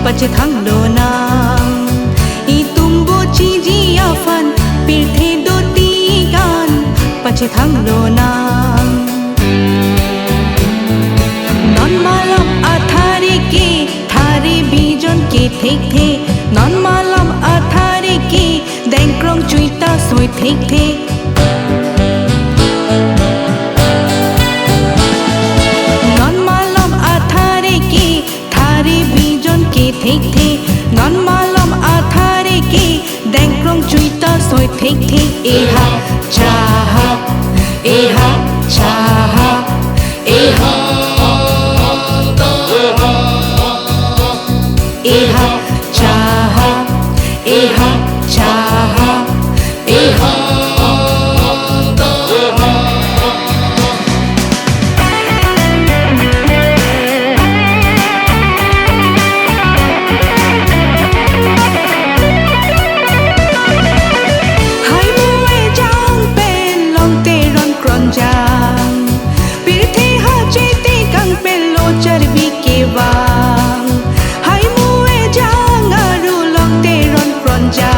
Pache thang lo nang itumbo chiji afan pirthe do ti gan pache thang lo nang non malam athare ke thare bijon ke thek the non malam athare ke dengkrong chuita soi thek the thek the non malam athare ke dengkrong chuita soi thek the e ha cha ha e ha cha ha e ha e ha cha ha e ha cha ha e ha Karbi ke bang hai muwe jang aru long te ron kron ja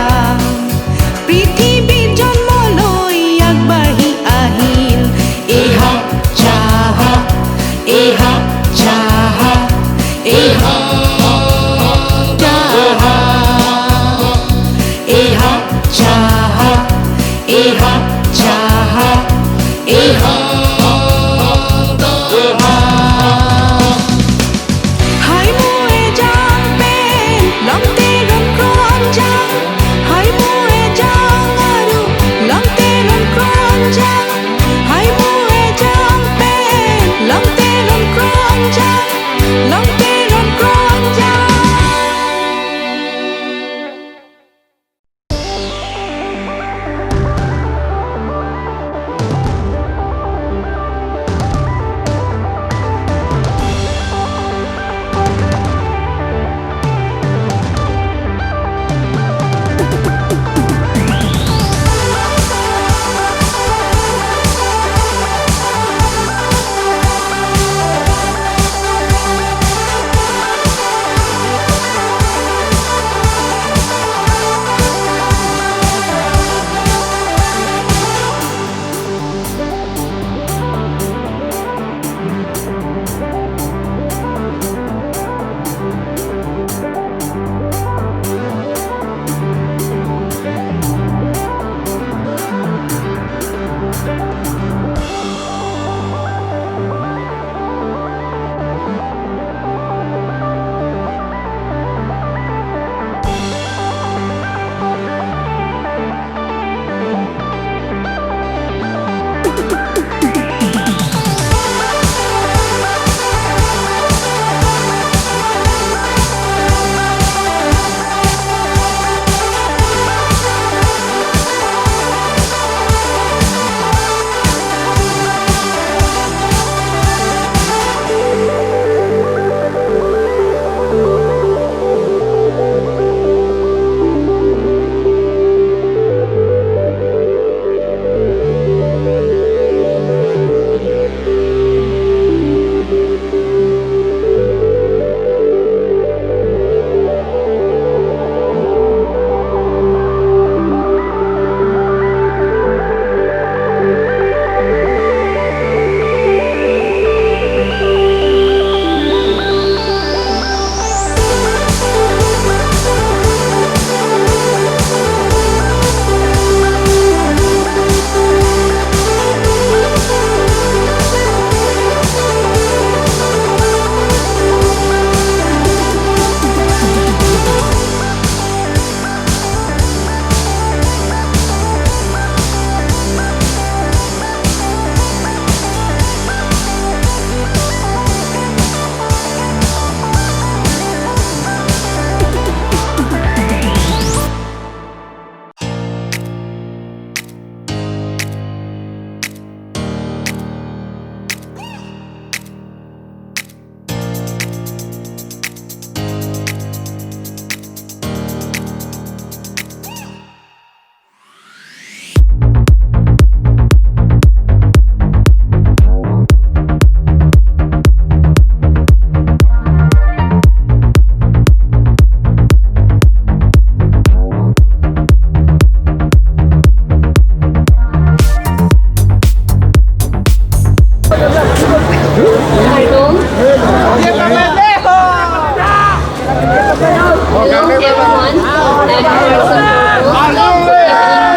everyone and for some purpose,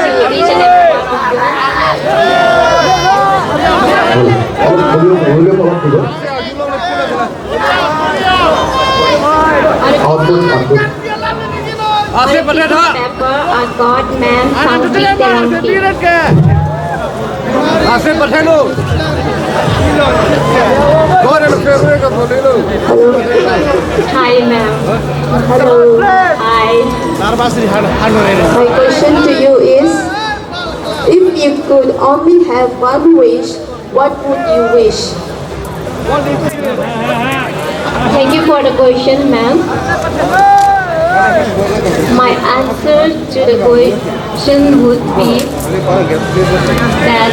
good evening to each and every one of you. Pepper, a god man, Sangti Terangki. Hello. Hi, ma'am. Hello. Hi. My question to you is, if you could only have one wish, what would you wish? Thank you for the question, ma'am. My answer to the question would be that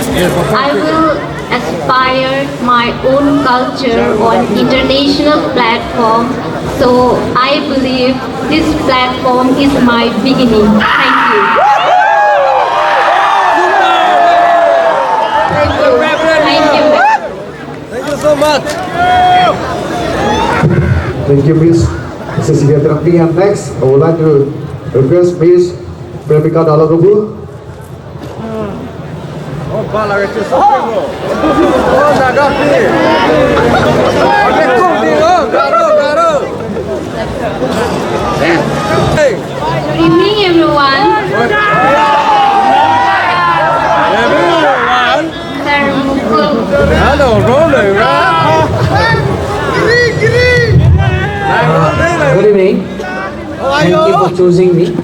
I will aspire my own culture on international platform. So I believe this platform is my beginning. Thank you. Thank you. Thank you. Thank you so much. Thank you, Miss Cecilia Terangki. And next, I would like to request Miss Premika Dalagabu. Oh, bala itu semua. Oh, naga ni. Ada kopi, oh, garo. Hey. Good evening, everyone. Sir Mukul. Hello, rolling, Good evening. Thank you for choosing me.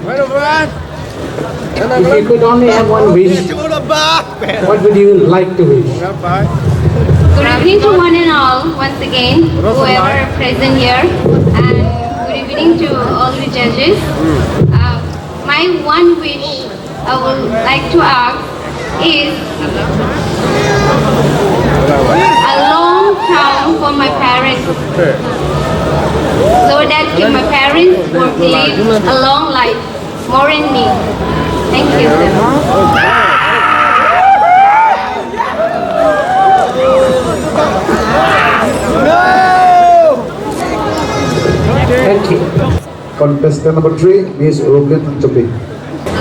If you could only have one wish, what would you like to wish? Good evening to one and all, once again, whoever present here, and good evening to all the judges. My one wish I would like to ask is a long term for my parents, so that my parents would live a long life, more than me. Thank you. Thank you. Contestant number 3, Miss Ruben Chopi.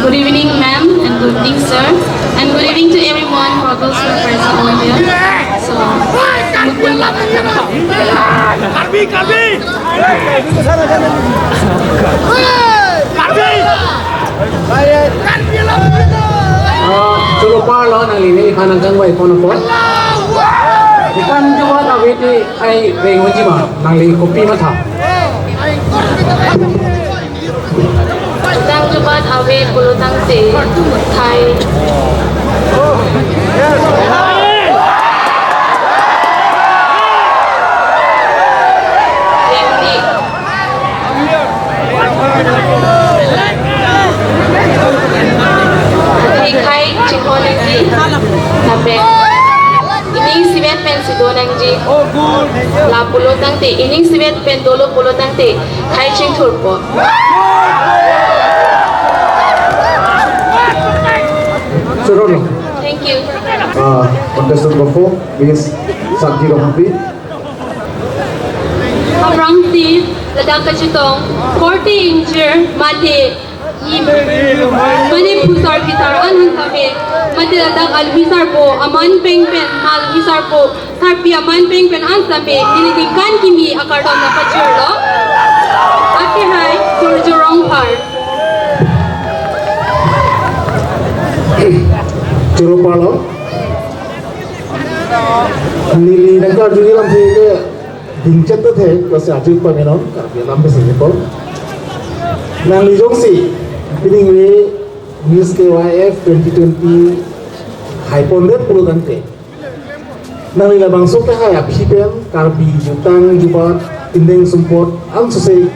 Good evening, ma'am, and good evening, sir, and good evening to everyone for those who are present over here. So, Curupa lo nang lini kanang kangway kono po. Ikan juga na witi ay rengon jima nang lini kopi mata. Tang jubat awe pulutang te Thai. Ikai chikonangji nabre ining sibet pen sidonangji la pulutang te ining sibet pen dolo pulutang te khai ching thurpo. Surono. Thank you. Contestant number 4, Miss Santi Rohampi. Abrang si ladang kachutong 40 incher mate mani pusar pisar an sabe mate ladang al pisar po aman pengpen mal pisar po sarpi aman pengpen an sabe dilidikan kimi akardon na pachurlo ate hai surjurong par. Curupa lo. Lili nang kar juli lam the dingchat to the kasi aju pa menon ka bilam be singapore. Nang lijong si pining we Miss KYF 2020 hyponded pulutante. Nang lila bangso ka hai aphipen Karbi jutang jubat tindeng sumpot ang susay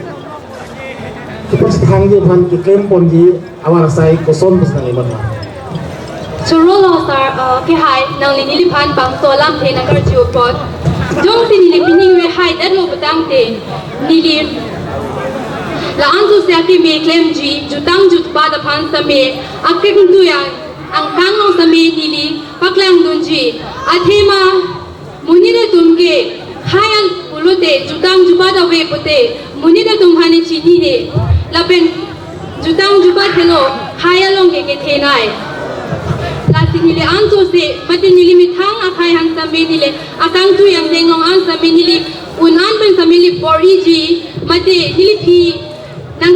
kipas thangje bhan ki kem ponji awar sai koson bus nang iman. Churolo sar ke hai nang lini lipan bang so lam the nagar jiopot jong si nili pining we hai dat lo batang te nili la antu se ati me claim ji jutang jut ba da phan same akke kuntu ya ang kang no same nili paklang dunji athema munile tumge hayal ulute jutang juba da we pote munile tumhani chini de la pen hello hai along ke thenai la sinile an to se patinili mi thang akhai han samini le atang tu yang deng long an samini li unan ban samini pori ji mate nilipi nang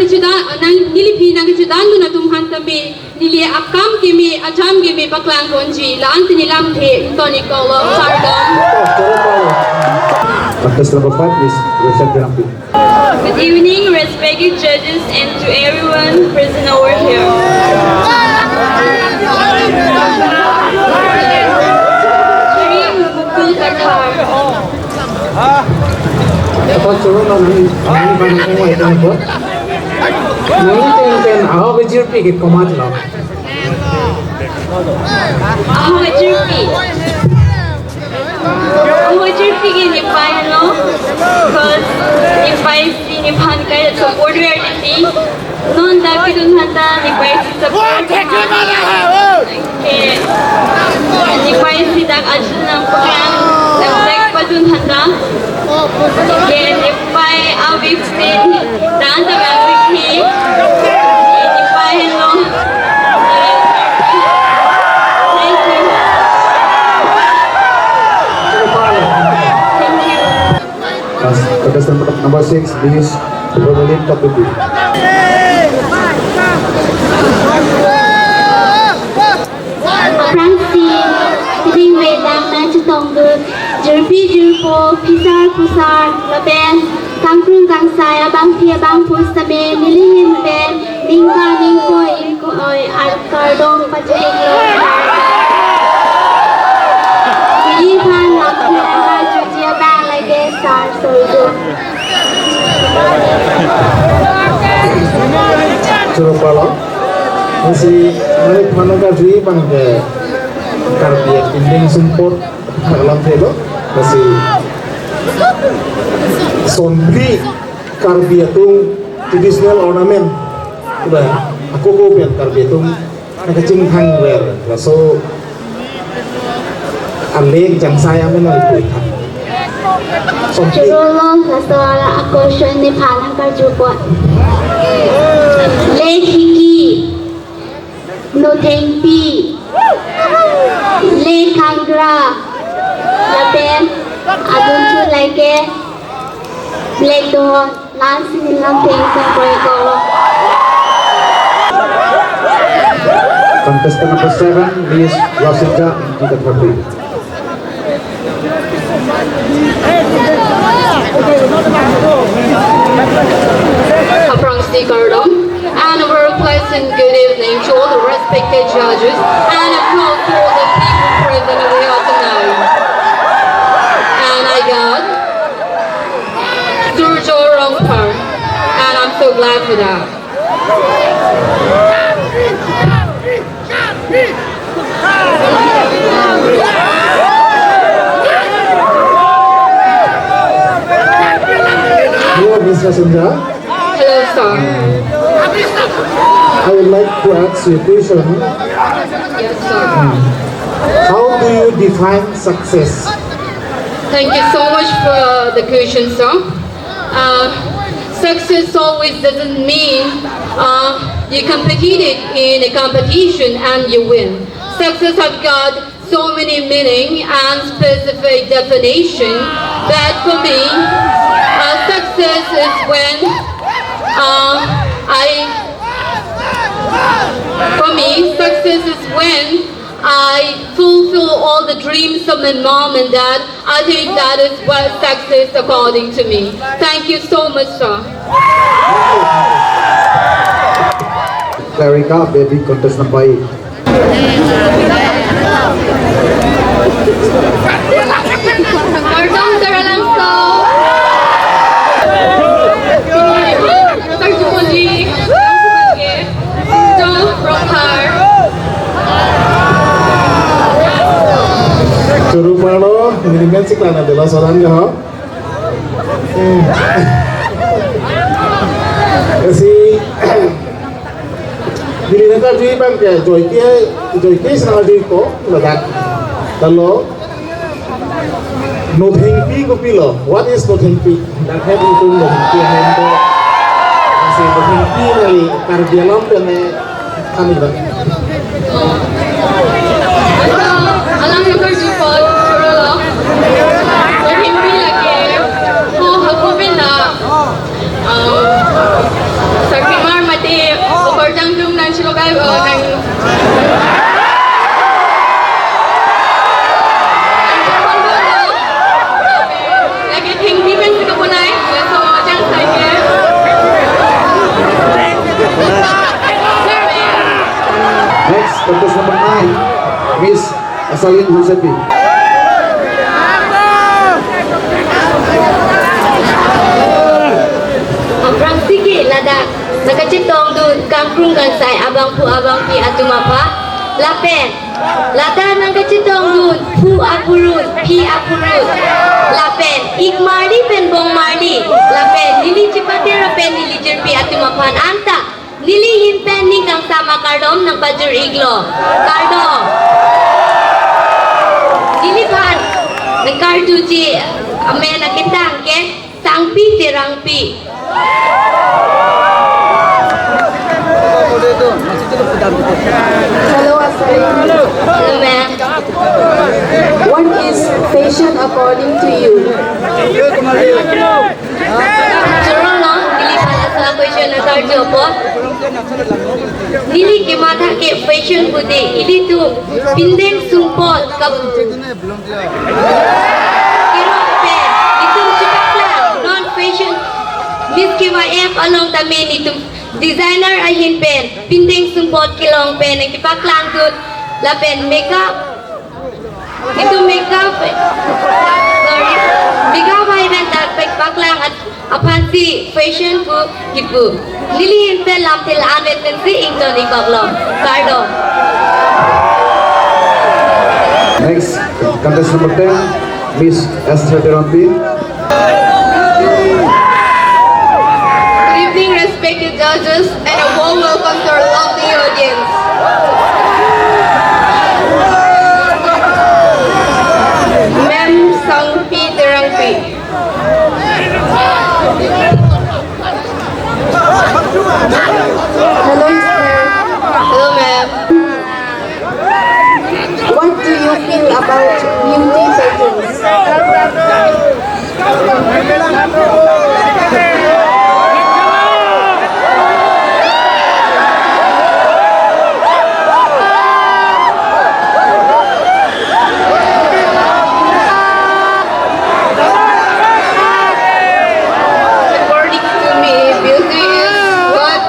nilipi nang chudan nu na tum han tami nili akam ke mi acham ke mi paklang konji la an tinilam the toni kolo sardam. Contestant number 5, please. Rachel Grampi. Good evening, respected judges, and to everyone present over here. Dream Mukul Kathar. Apa coba nanti banyak yang itu apa? Nanti kan awak belajar pergi komat lah. Ako jerpi. Ako jerpi gini pa no, because if I see ni pan kaya support where di non dapat dun handa ni pa si support. Ni pa si dak action ng pakyan dak pa dun handa. Ni pa awik din dan sa awik ni pa no. Contestant number 6, please. Romelin Kaputi. Francine, sitting way down to Tongu, Jerpi Jurpo, Pisar Pusar, Laben, Tangprun Tangsaya, Bang Pia Bang Pustabe, Nilin Ben, Ninka Ninko Inko Oi, Alcardong Pajago. Yihan Lapia, Julia Bang like a star soldier. Cukup kalau masih melihat mana kali bangke Karbi inding support dalam telo masih sombri Karbi itu traditional ornament udah aku kopian Karbi itu nakacing hangwear so aleng jang saya menang itu sombri Jurulo Lasawala ako siya ni Panang Karjupot. Lehiki, Notengpi, Lekangra, Laben, Adunchu Lake, Black Door, Lansing in Lamping, Sampayakolo. contestant number 7, please. Rosita into the Karbi. From Sikardom, and a very pleasant good evening to all the respected judges and a applause to all the people present over here tonight. And I got Surjo Rongpar, and I'm so glad for that. Hello, Mr. Sundra. Hello, sir. I would like to ask you a question. Yes, sir. How do you define success? Thank you so much for the question, sir. Success always doesn't mean you competed in a competition and you win. Success has got so many meaning and specific definition that for me, success is when success is when I fulfill all the dreams of my mom and dad. I think that is what success according to me. Thank you so much, sir. Clarika, baby, contestant number 8. Pardon, Sir Alonso. Sir Jumoji. Sir Rokhar. Suruh malo, ini si klana adalah seorang ya. Si dili na ka jui bang ke joy ke sana jui ko ladak. Kalau no thank you ko pilo. What is no thank you? Dan head itu no thank you. masih berhenti dari Karbi alam dan kami dah. Alam number 2 po, Surulo. Berhimpi lagi. Ako na. Sa kimar mati, upardang dung ng silogay ng lagi himpi ben sa kapunay. So, dyan sa ikin. Next, contest number 9, Miss Asalin Husepi. Ang sige ladak nakacitong dun kangkrung gansay abang pi atumapa lapen lada nang kacitong dun pi apurun lapen ikmardi pen bong mardi lapen nili cipati rapen nili jerpi atumapan anta nili himpen ning kang sama kardom nang bajur iglo kardom nili pan nang karduji ame nakitang ke tangpi tirangpi. Hello, Asari. Hello, ma'am. What is fashion according to you? Suruh no, nili pala sa question na tarjo po. Nili ke mata ke fashion bude, ili tu pindeng sumpot kap. Kiro pe, itu cipaklah non fashion. Miss KYF along tamen itu designer ahin pen, pindeng sumpot kilong pen, yang kipaklang tu la pen makeup. Itu makeup, sorry, makeup ay bentar paklang at apansi fashion ku kipu. Nili pen lam tilaan pen si ington ikaglom. Cardo. Next, contest number 10, Miss Esther Terampi. Good evening, respected judges, and a warm welcome to our lovely audience. Ma'am Sangpi Terangpi. Hello, Esther. Hello, ma'am. What do you feel about beauty pageants? According to me, beauty is what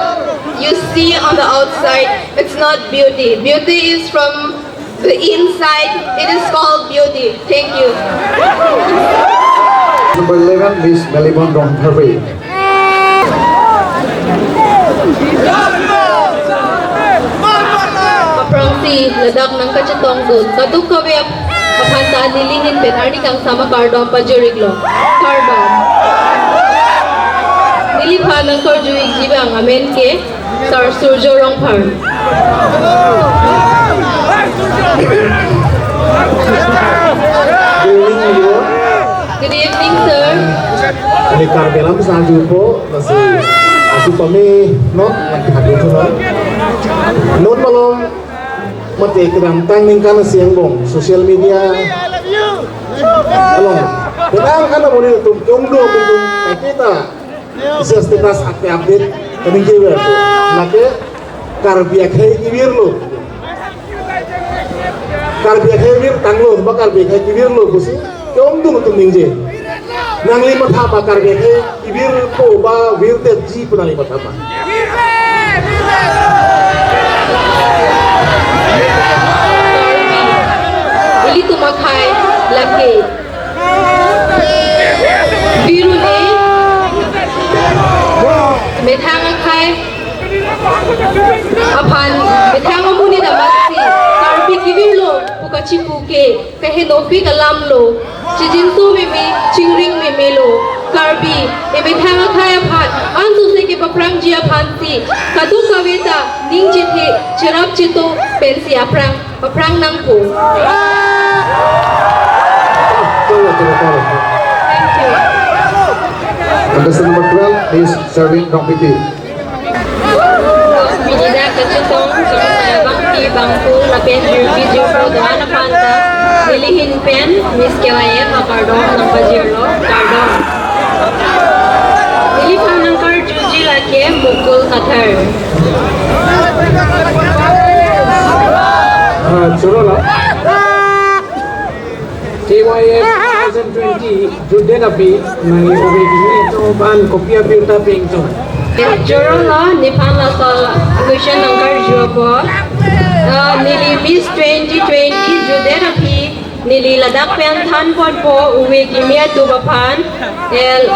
you see on the outside. It's not beauty. Beauty is from the inside. It is called beauty. Thank you. Number 11, Miss Melibon from Karbi. Prangsi ladak ng kachatong dun. Kaduk kawe kapantaan nilingin penardi kang sama kardom pajuriglo. Karban. Nilipha ng karjuig jibang amen ke sar surjo rong par. Good evening, sir. Ini Karbi alam sanju po masih aku kami not hadir tu not malom mati kedang tangning kana siang bong social media along kedang kana boleh tu jongdo bentuk kita bisa status update kami jiwa tu nake Karbi akhir kibir lo Karbi akhir tanglo bakal akhir kibir lo kusi jongdo tu mingje nang lima thama Karbi akhir kibir ko ba wirte ji puna lima thama Ili tumakai lagi. Biru ni methang kai apan methang muni na masi Karbi kibilo pukachi puke kahe nopi kalam lo chijin tu mimi chingring mimi lo Karbi e methang kai apan antu se ke paprang jia phansi kadu kaveta ning chithe chirap chito pensi paprang nang po. coba Thank you. contestant number 12 is serving competitive Bangku lapen Jirpi Jirpo Dana Panta Nilihin Pen Miss KYF Cardon number 0 Cardon Nilipan Nankar Juji Lake Mukul Qatar Suruh KYF 2020 Jude Nabi Nang Obegi itu ban kopi api uta pengco. Jurong la Nipan la sol question Nankar Jupo Nili Miss 2020 Jude Nabi Nili Ladak Pen Than Po Uwe Kimia Tubapan El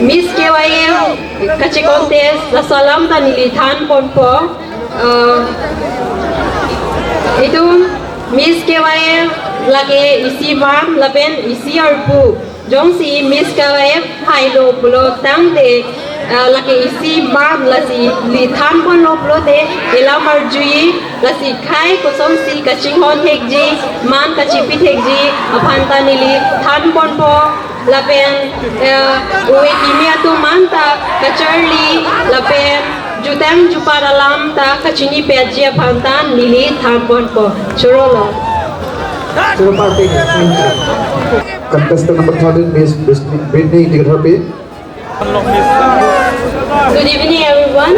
Miss KYF Kachi Contest La Salam Dan Nili Than Po itu Miss KYF lagi isi bam lapen isi arpu jong si Miss KYF hailo pulo tang de lagi isi bam lasi li tham pon lo pulo de ela marjui lasi khai kosom si kaching hon thekji man kachipi thekji aphanta nili tham pon po lapen uwe kimia tu manta kacharli lapen Jutang Juparalam ta kachini pejia pantan nili thampon po churolo Suruh party. Contestant number 13 Miss Britney Tigerhapi. Good evening everyone.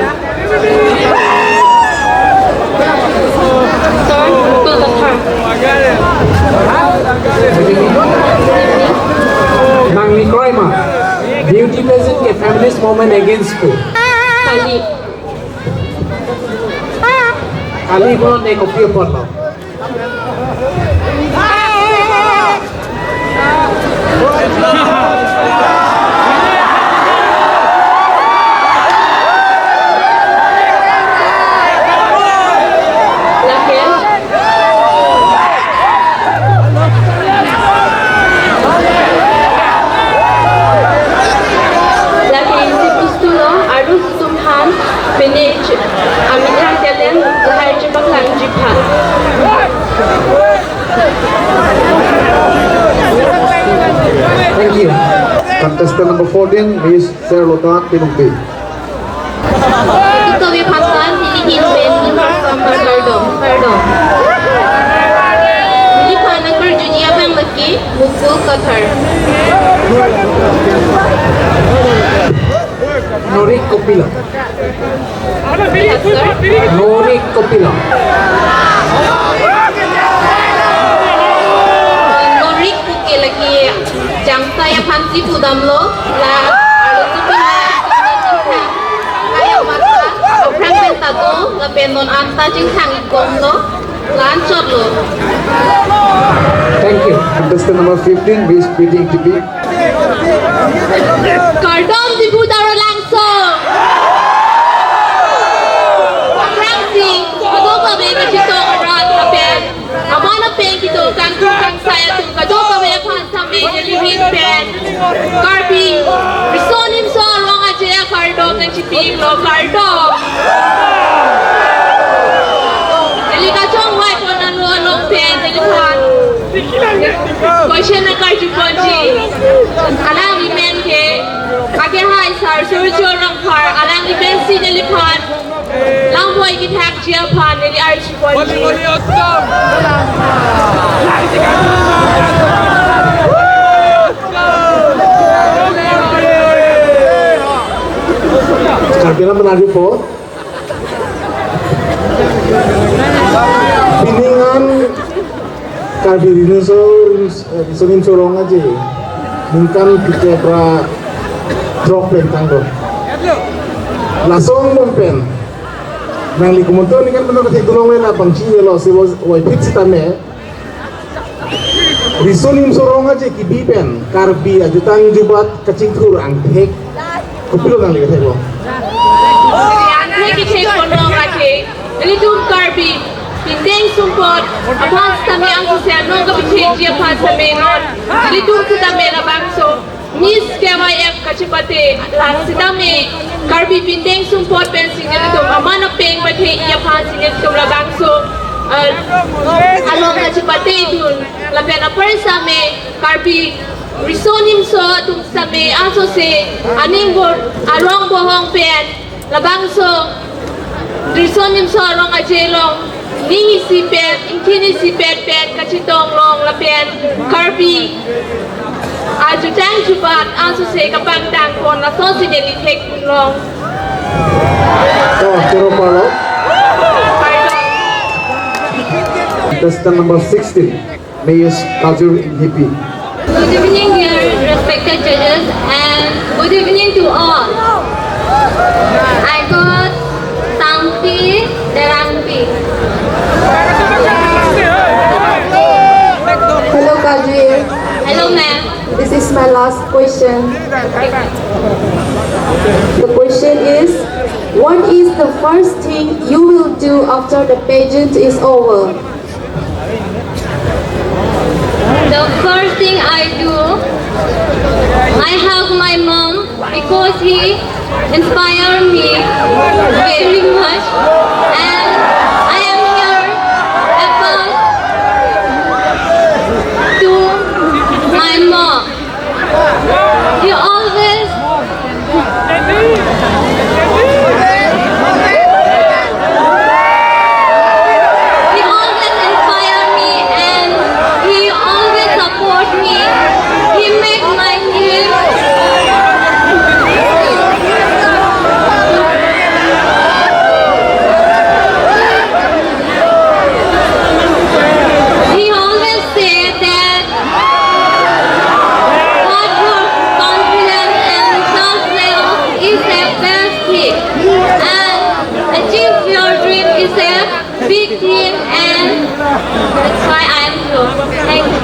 Sir, to the turn. Nang Nikroima. Beauty pageant ke feminist movement against school. Ali ko ne kopi upon lo. Thank you. Contestant number 14, Miss Charlotte Pinungti. Ito may pantan, hinihin Ben, pardon. Hindi pa nagkarjuji abang laki, Mukul Qatar. Norik Kopila. Yes, sir. Norik Kopila. Norik Puke lagi jangta ya pansi pudam lo la alu tu pina kaya mata orang penta tu la penon anta jing sang ikom lo lan chot lo. Thank you. Contestant number 15, Miss Beating TV. Kardom di budaro langsung. Fraksi, aduh kami kecito orang lapen. Amana pen kito kan kang saya tu aduh kami pan sambil jadi pen. Karbi, risonim so long aja kardom dan ciping lo kardom. Jadi kacang white warna long pen jadi pan. Question na karju ponji. Alang imen ke kake hai sar surjo rang par alang imen si jadi pan. Lang boy ki thak chia pan jadi archi ponji. Kardinal menaju po. Biningan Karbi Sunim sorong aja. Mungkin kita pra drop pen tanggo. Langsung bompen. Nang li kumonto ni kan benar betul tulong lah pangci lo si wai pit sitame. Risunim sorong aja ki bipen Karbi ajutan jubat kacing tur angtek. Kupilo nang li katego. Angtek ki thek kono lagi. Jadi tu Karbi Pindeng sumpot, apas kami ang susiano ka piteji apas kami non. Jadi tu kita mera bangso. Miss KYF kacipate lang sitame Karbi pindeng sumpot pensing nito amana peng pate apas nito bangso. Along kacipate dun lapen aparsame Karbi risonim so tum same aso se aning bor arong bohong pen labangso risonim so arong ajelong Ni si pen, intini si pen kachitong long la pen Karbi. Aju jang chubat asu se kapang dang kon la so si deli tek long. Oh, Kiro Palo. Contestant number 16, Mayus Kajur Hippie. Good evening, dear respected judges, and good evening to all. I got Tangpi Derangpi. Hello, Kajir. Hello, ma'am. This is my last question. The question is, what is the first thing you will do after the pageant is over? The first thing I do, I hug my mom because he inspired me very much, and I am here about to my mom. He always inspire me, and he always support me. He make my he always say that hard work, confidence, and self-love is the best thing, and achieve your dream is a big thing, and that's why I am here. Thank you.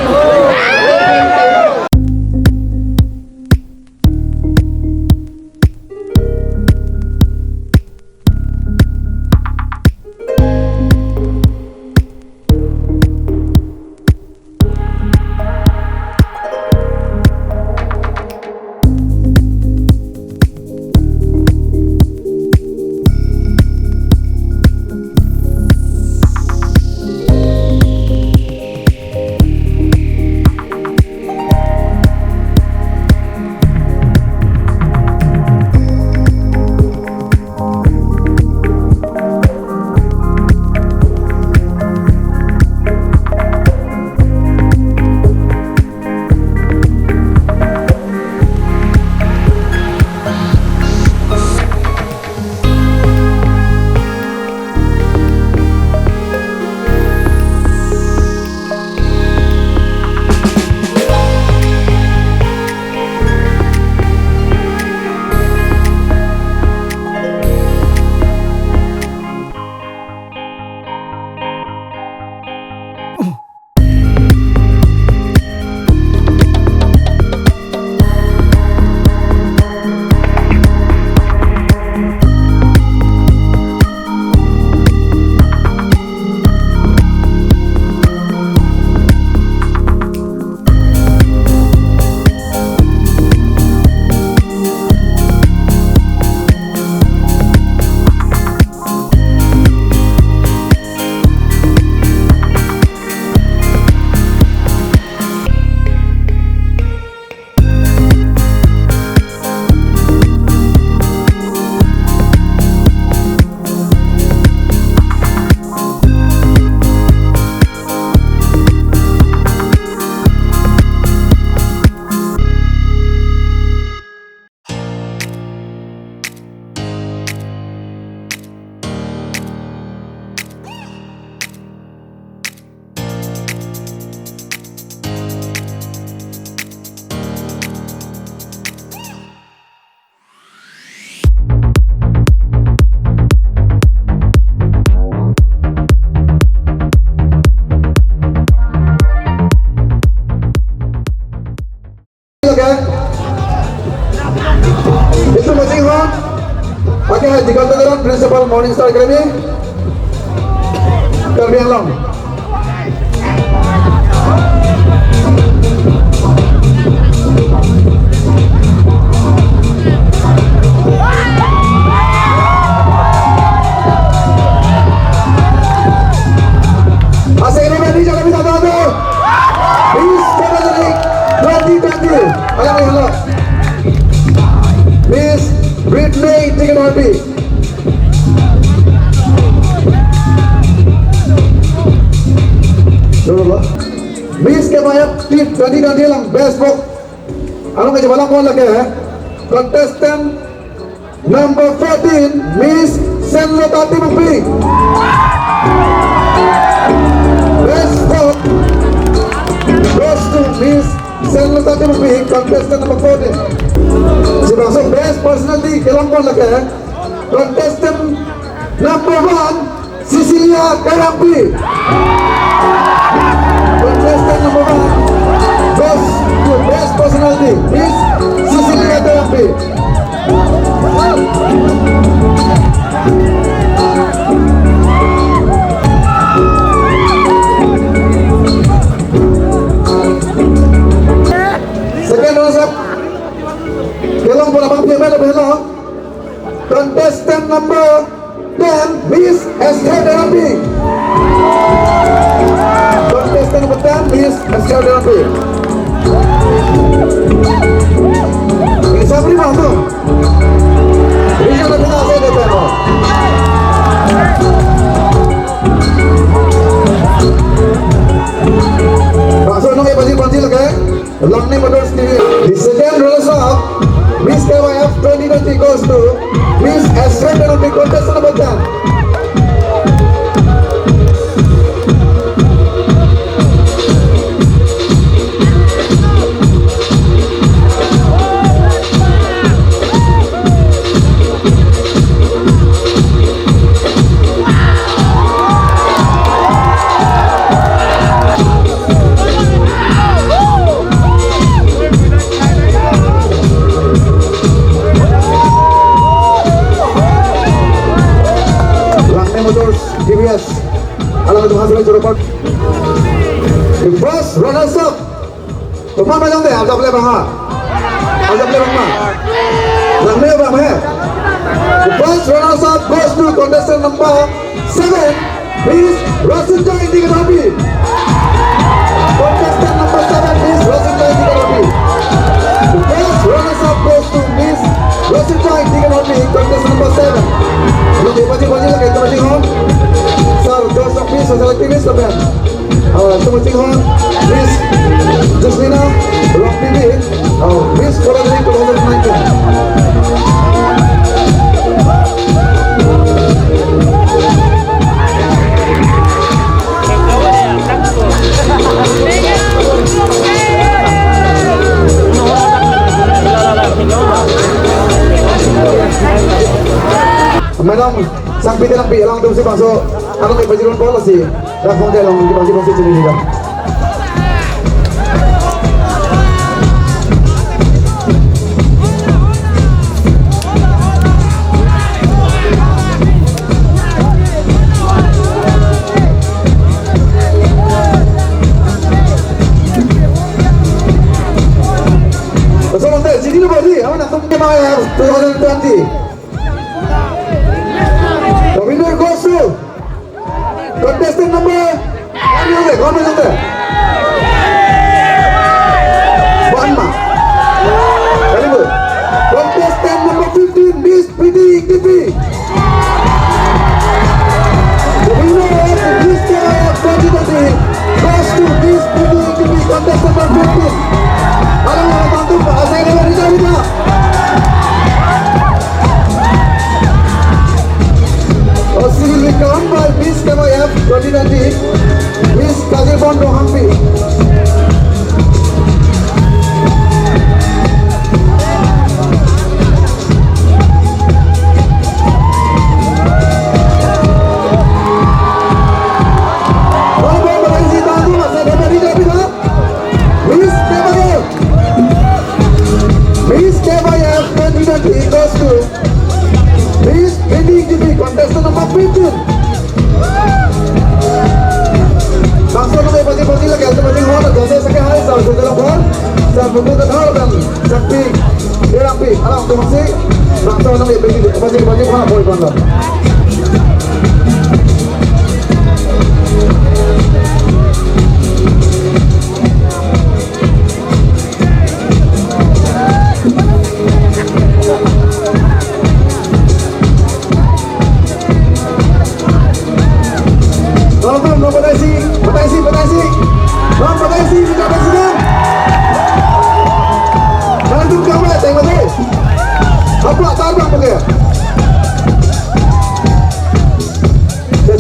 Principal Morning Star Academy, Karbi Long. Miss Britney Karbi. KYF 2020 lang best book. Ano nga wala mo lagi contestant number 14 Miss Senlota Timothy. Best book goes to Miss Senlota Timothy, contestant number 14. Si masuk best personality kelang mo lagi contestant number 1 Cecilia Karbi. Contestant number 1 goes to best personality Miss Cecilia Karbi. Second runners-up kelang bola bang pihak mana behlo contestant number 10 Miss Esther Derapi. Contestant number 10 Miss Esther Derapi. Ini siapa ni bang tu? Ini yang nak dengar saya depan tu. Masuk nong baju lagi. Lang ni betul sendiri. The second runners-up Miss KYF 2020 goes to Miss Esther Derapi, contestant number 10. The first runners-up Tumpang macam tu, ada boleh bang ada boleh bang Langnya bang The first runners-up goes to contestant number 7 Miss Rasinda Indi Karbi. Contestant number 7 Miss Rasinda Indi Karbi. The first runners-up goes to Miss Rasinda Indi Karbi, contestant number 7. Kalau dia baca-baca lagi, kita baca home. Sir, those of Miss Social Activist Laban. Kita baca home. Miss Jasmina Rock TV. Miss Colony 2019. Madam, sang piti lang lang tu si bangso. Ano may bajiron policy? Dah kong kaya lang di bajiron si sini nila. So nanti sini lu bagi, apa nak tunggu mana 2020? The winner goes to contestant number very good. Contestant number 15 Miss Pretty TV. The winner of the Miss KYF 2020 goes to Miss Pretty TV, contestant number 15. Halo bantu saya dari Rita. She will be crowned by Miss KYF 2019, Miss Kajibon Rohampi. Miss KYF 2020 goes to Miss BDGB, contestant number 15. Langsung kami pagi-pagi lagi, pagi hari, dosa sekali hari, saya sudah lapor, saya membuka hal dan sakti, dirapi, alam tu masih, langsung kami pagi-pagi mana boleh bandar. Potensi. Potensi, kita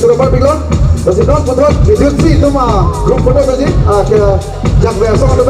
Surabaya Pilon. Terus itu putra video sih itu mah grup foto tadi. Ke jak besok ada